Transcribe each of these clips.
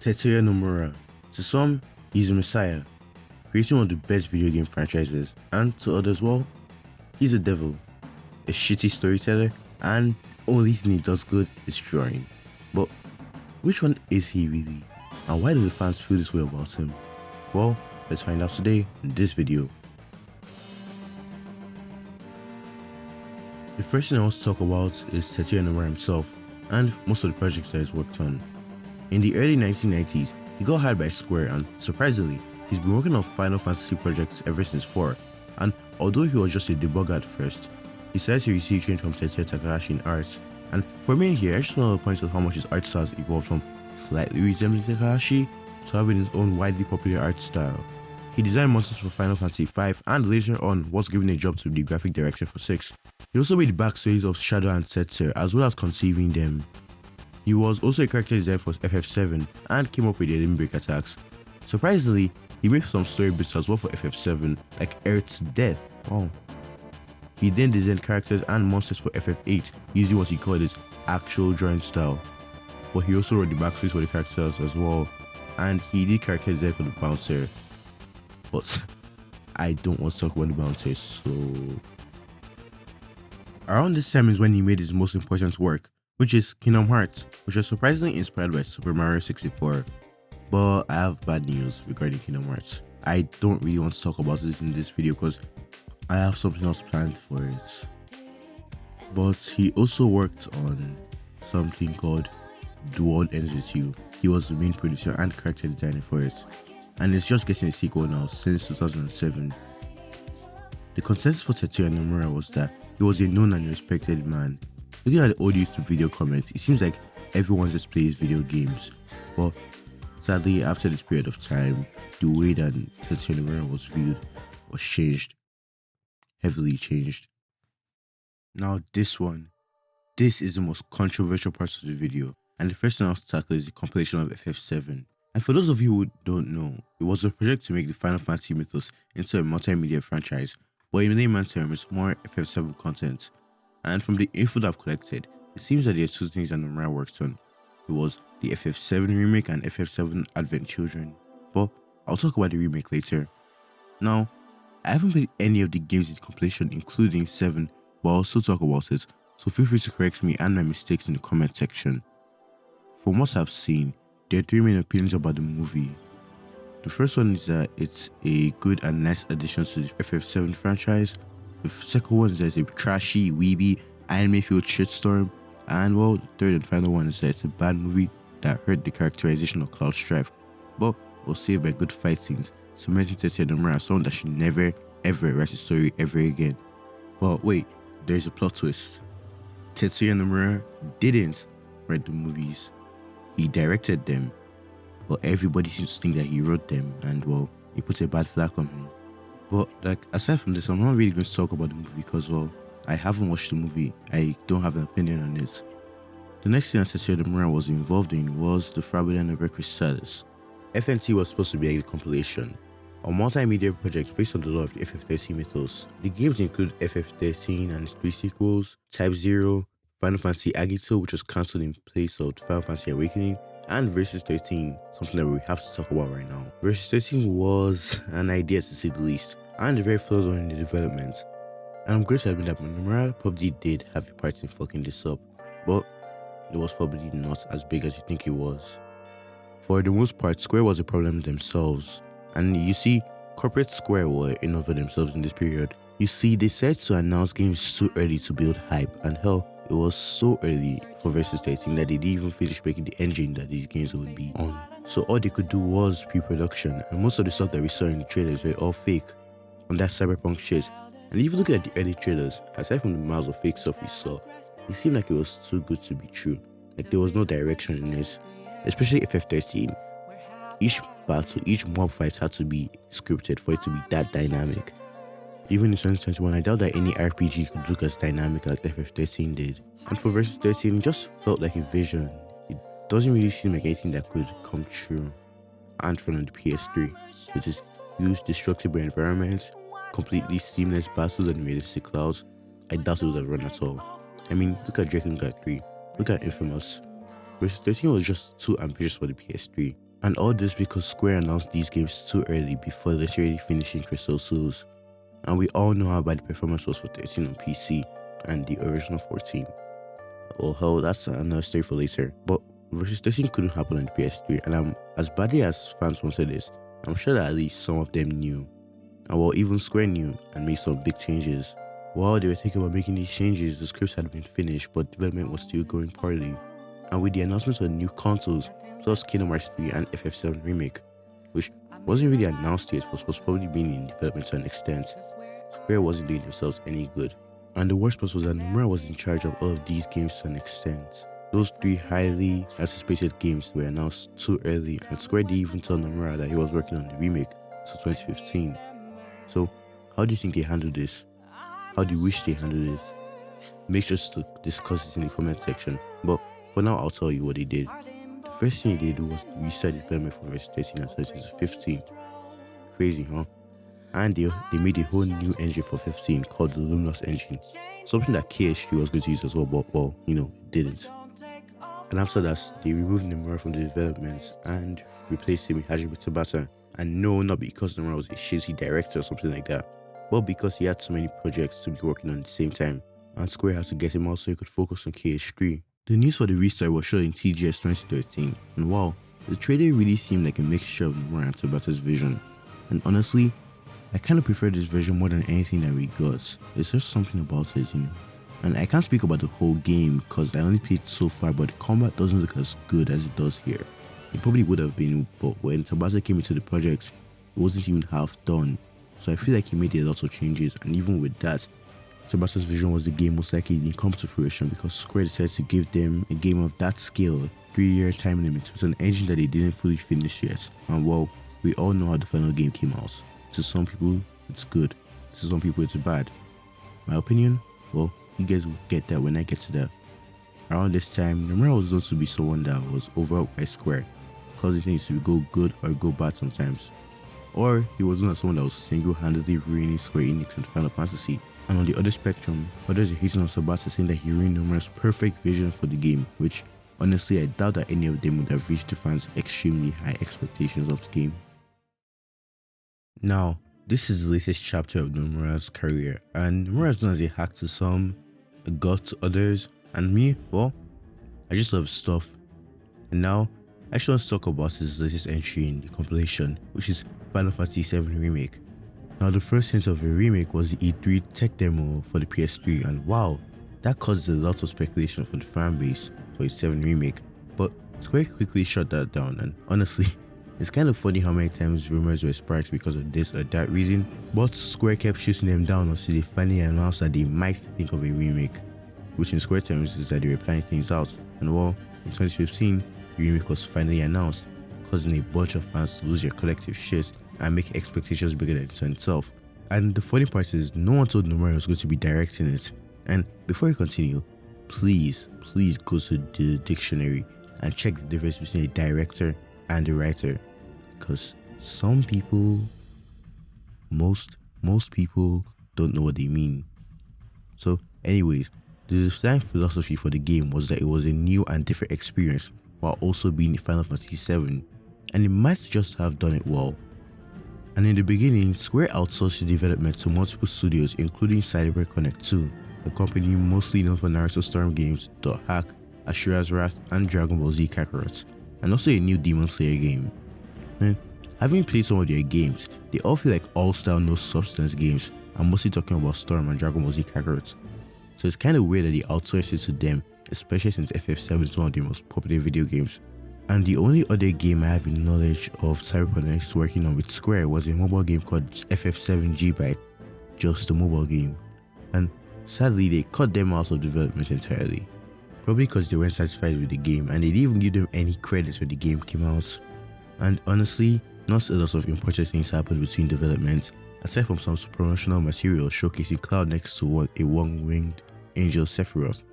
Tetsuya Nomura. To some, he's a messiah, creating one of the best video game franchises, and to others, well, he's a devil, a shitty storyteller, and the only thing he does good is drawing. But which one is he really? And why do the fans feel this way about him? Well, let's find out today in this video. The first thing I want to talk about is Tetsuya Nomura himself and most of the projects that he's worked on. In the early 1990s, he got hired by Square, and surprisingly, he's been working on Final Fantasy projects ever since 4, and although he was just a debugger at first, he started to receive training from Tetsuya Takahashi in art. And for me here, I just want to point out how much his art style has evolved from slightly resembling Takahashi to having his own widely popular art style. He designed monsters for Final Fantasy V and later on was given a job to be the graphic director for 6. He also made the backstories of Shadow and Setzer as well as conceiving them. He was also a character designer for FF7 and came up with the Limbrick attacks. Surprisingly, he made some story bits as well for FF7, like Earth's Death. Wow. He then designed characters and monsters for FF8 using what he called his actual drawing style. But he also wrote the backstories for the characters as well, and he did character design for the bouncer. But I don't want to talk about the bouncer, so... Around this time is when he made his most important work, which is Kingdom Hearts, which was surprisingly inspired by Super Mario 64. But I have bad news regarding Kingdom Hearts. I don't really want to talk about it in this video because I have something else planned for it. But he also worked on something called The World Ends With You. He was the main producer and character designer for it, and it's just getting a sequel now since 2007. The consensus for Tetsuya Nomura was that he was a known and respected man. Looking at the old YouTube video comments, it seems like everyone just plays video games. But sadly, after this period of time, the way that Tetsuya Nomura was viewed was changed. Heavily changed. Now this is the most controversial part of the video, and the first thing I'll tackle is the compilation of FF7. And for those of you who don't know, it was a project to make the Final Fantasy mythos into a multimedia franchise, but in layman's terms, more FF7 content. And from the info that I've collected, it seems that there are two things that Nomura worked on. It was the FF7 remake and FF7 Advent Children. But I'll talk about the remake later. Now, I haven't played any of the games in completion, including 7, but I'll still talk about it, so feel free to correct me and my mistakes in the comment section. From what I've seen, there are 3 main opinions about the movie. The first one is that it's a good and nice addition to the FF7 franchise. The second one is that it's a trashy, weeby, anime-filled shitstorm. And well, the third and final one is that it's a bad movie that hurt the characterization of Cloud Strife, but was saved by good fight scenes, cementing Tetsuya Nomura as someone that should never ever write a story ever again. But wait, there's a plot twist. Tetsuya Nomura didn't write the movies. He directed them, but everybody seems to think that he wrote them, and well, he put a bad flag on him. But like, aside from this, I'm not really going to talk about the movie because well, I haven't watched the movie. I don't have an opinion on it. The next thing that Tetsuya Nomura was involved in was the Forbidden Ever Crusaders. FNT was supposed to be a compilation, a multimedia project based on the lore of the FF13 mythos. The games include FF13 and its 3 sequels, Type 0, Final Fantasy Agito, which was cancelled in place of Final Fantasy Awakening, and Versus 13, something that we have to talk about right now. Versus 13 was an idea to say the least, and very further on in the development. And I'm grateful to admit that Nomura probably did have a part in fucking this up, but it was probably not as big as you think it was. For the most part, Square was a problem themselves, and you see, corporate Square were in over themselves in this period. You see, they said to announce games too early to build hype, and hell, it was so early for Versus 13 that they didn't even finish making the engine that these games would be on. So all they could do was pre-production, and most of the stuff that we saw in the trailers were all fake on that cyberpunk shit. And if you look at the early trailers, aside from the miles of fake stuff we saw, it seemed like it was too good to be true. Like there was no direction in it, especially FF13. Each battle, each mob fight had to be scripted for it to be that dynamic. Even in 2021, I doubt that any RPG could look as dynamic as FF13 did. And for Versus 13, it just felt like a vision. It doesn't really seem like anything that could come true. And from the PS3, with its huge destructible environments, completely seamless battles and realistic clouds, I doubt it would have run at all. I mean, look at Dragon Guard 3, look at Infamous. Versus 13 was just too ambitious for the PS3, And all this because Square announced these games too early before the series finishing Crystal Souls. And we all know how bad the performance was for 13 on PC and the original 14. Well, hell, that's another story for later. But versus 13 couldn't happen on the PS3, and as badly as fans wanted this, I'm sure that at least some of them knew. And well, even Square knew and made some big changes. While they were thinking about making these changes, the scripts had been finished, but development was still going poorly. And with the announcements of new consoles, plus Kingdom Hearts 3 and FF7 Remake, which wasn't really announced yet but was probably being in development to an extent, Square wasn't doing themselves any good. And the worst part was that Nomura was in charge of all of these games to an extent. Those 3 highly anticipated games were announced too early, and Square didn't even tell Nomura that he was working on the remake till 2015. So, how do you think they handled this? How do you wish they handled this? Make sure to discuss it in the comment section, but for now I'll tell you what they did. The first thing they did was to restart development from verse 13 and 13 to 15. Crazy, huh? And they made a whole new engine for 15 called the Luminous engine. Something that KSG was going to use as well, but well, it didn't. And after that, they removed Nomura from the development and replaced him with Hajime Tabata. And no, not because Nomura was a shitty director or something like that, but because he had so many projects to be working on at the same time, and Square had to get him out so he could focus on KH3. The news for the restart was shown in TGS 2013, and wow, the trailer really seemed like a mixture of Nomura and Tabata's vision. And honestly, I kind of prefer this version more than anything that we got. There's just something about it, And I can't speak about the whole game because I only played so far, but the combat doesn't look as good as it does here. It probably would have been, but when Tabata came into the project, it wasn't even half done. So I feel like he made a lot of changes, and even with that, Tabata's vision was the game most likely didn't come to fruition because Square decided to give them a game of that scale, 3-year time limit, with an engine that they didn't fully finish yet. And well, we all know how the final game came out. To some people, it's good. To some people, it's bad. My opinion? Well, you guys will get that when I get to that. Around this time, Nomura was known to be someone that was overwhelmed by Square, causing things to go good or go bad sometimes. Or he was known as someone that was single-handedly ruining Square Enix and Final Fantasy. And on the other spectrum, others are hating on Tabata, saying that he ruined Nomura's perfect vision for the game, which honestly I doubt that any of them would have reached the fans' extremely high expectations of the game. Now, this is the latest chapter of Nomura's career, and Nomura is known as a hack to some, a god to others, and me, well, I just love stuff. And now, I actually want to talk about his latest entry in the compilation, which is Final Fantasy VII Remake. Now, the first hint of a remake was the E3 tech demo for the PS3, and wow, that caused a lot of speculation for the fan base for its 7 remake, but Square quickly shut that down, and honestly, it's kind of funny how many times rumors were sparked because of this or that reason, but Square kept shooting them down until they finally announced that they might think of a remake, which in Square terms is that they were planning things out. And well, in 2015, the remake was finally announced, causing a bunch of fans to lose their collective shit and make expectations bigger than it itself. And the funny part is, no one told Nomura was going to be directing it. And before you continue, please go to the dictionary and check the difference between a director and the writer, because some people, most people don't know what they mean. So anyways, the design philosophy for the game was that it was a new and different experience while also being Final Fantasy VII, and it might just have done it well. And in the beginning, Square outsourced the development to multiple studios including Cyber Connect 2, a company mostly known for Naruto Storm games, Dot Hack, Ashura's Wrath, and Dragon Ball Z Kakarot, and also a new Demon Slayer game. And having played some of their games, they all feel like all-style no substance games. I'm mostly talking about Storm and Dragon Ball Z Kakarot. So it's kind of weird that they outsourced it to them, especially since FF7 is one of the most popular video games. And the only other game I have in knowledge of Cyberpunk working on with Square was a mobile game called FF7 G-Byte, just a mobile game. And sadly, they cut them out of development entirely. Probably because they weren't satisfied with the game and they didn't even give them any credits when the game came out. And honestly, not a lot of important things happened between development, aside from some promotional material showcasing Cloud next to a one-winged angel Sephiroth.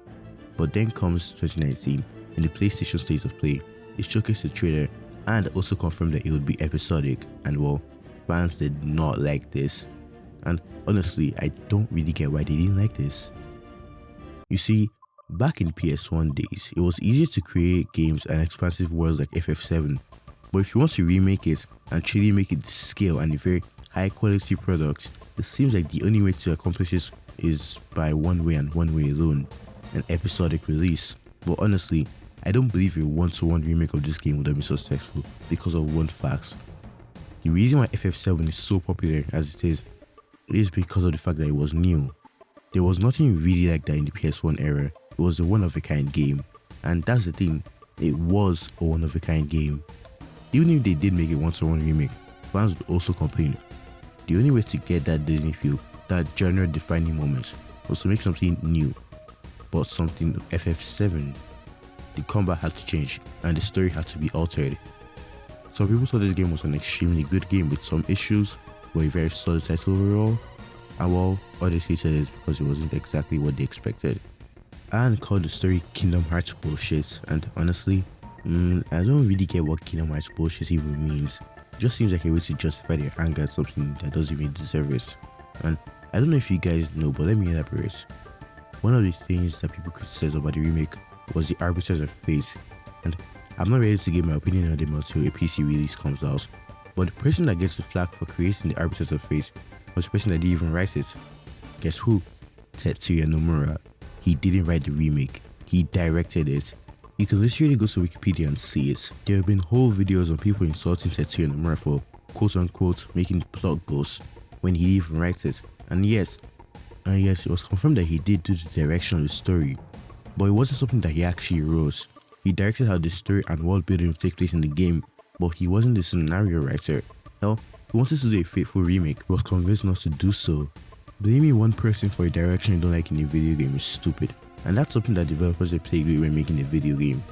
But then comes 2019 and the PlayStation State of Play. It showcased the trailer and also confirmed that it would be episodic, and well, fans did not like this. And honestly, I don't really get why they didn't like this. You see, back in PS1 days, it was easier to create games and expansive worlds like FF7, But if you want to remake it and truly make it scale and a very high quality product, it seems like the only way to accomplish this is by one way and one way alone, an episodic release. But honestly, I don't believe a one-to-one remake of this game would have been successful because of one fact. The reason why FF7 is so popular as it is because of the fact that it was new. There was nothing really like that in the PS1 era. It was a one-of-a-kind game. And that's the thing, it was a one-of-a-kind game. Even if they did make a one-to-one remake, fans would also complain. The only way to get that Disney feel, that genre-defining moment, was to make something new. But something FF7, the combat had to change and the story had to be altered. Some people thought this game was an extremely good game with some issues, but a very solid title overall. And well, others hated it because it wasn't exactly what they expected. And called the story Kingdom Hearts bullshit, and honestly, I don't really get what Kingdom Hearts bullshit even means. It just seems like a way to justify their anger at something that doesn't even deserve it. And I don't know if you guys know, but let me elaborate. One of the things that people criticized about the remake was the Arbiters of Fate, and I'm not ready to give my opinion on them until a PC release comes out. But the person that gets the flag for creating the Arbiters of Fate was the person that didn't even write it. Guess who? Tetsuya Nomura. He didn't write the remake, he directed it. You can literally go to Wikipedia and see it. There have been whole videos of people insulting Tetsuya Nomura for quote unquote making the plot ghost when he didn't even write it. And yes, it was confirmed that he did do the direction of the story, but it wasn't something that he actually wrote. He directed how the story and world building would take place in the game, but he wasn't the scenario writer. Hell, he wanted to do a faithful remake, but was convinced not to do so. Blaming one person for a direction you don't like in a video game is stupid, and that's something that developers are plagued with when making a video game.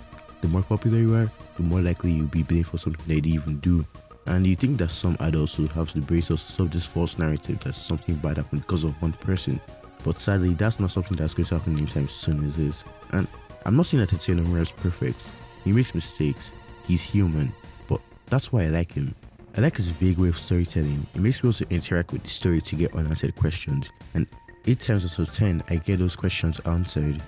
The more popular you are, the more likely you'll be blamed for something they didn't even do. And you think that some adults will have the brains to stop this false narrative that something bad happened because of one person. But sadly, that's not something that's going to happen anytime soon as this. And I'm not saying that Tetsuya Nomura is perfect. He makes mistakes. He's human. But that's why I like him. I like his vague way of storytelling. It makes me want to interact with the story to get unanswered questions. And 8 times out of 10, I get those questions answered.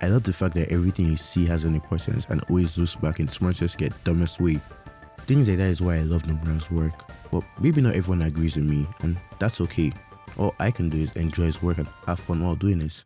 I love the fact that everything you see has an importance and always looks back in the smartest yet dumbest way. Things like that is why I love Nomura's work. But maybe not everyone agrees with me, and that's okay. All I can do is enjoy his work and have fun while doing this.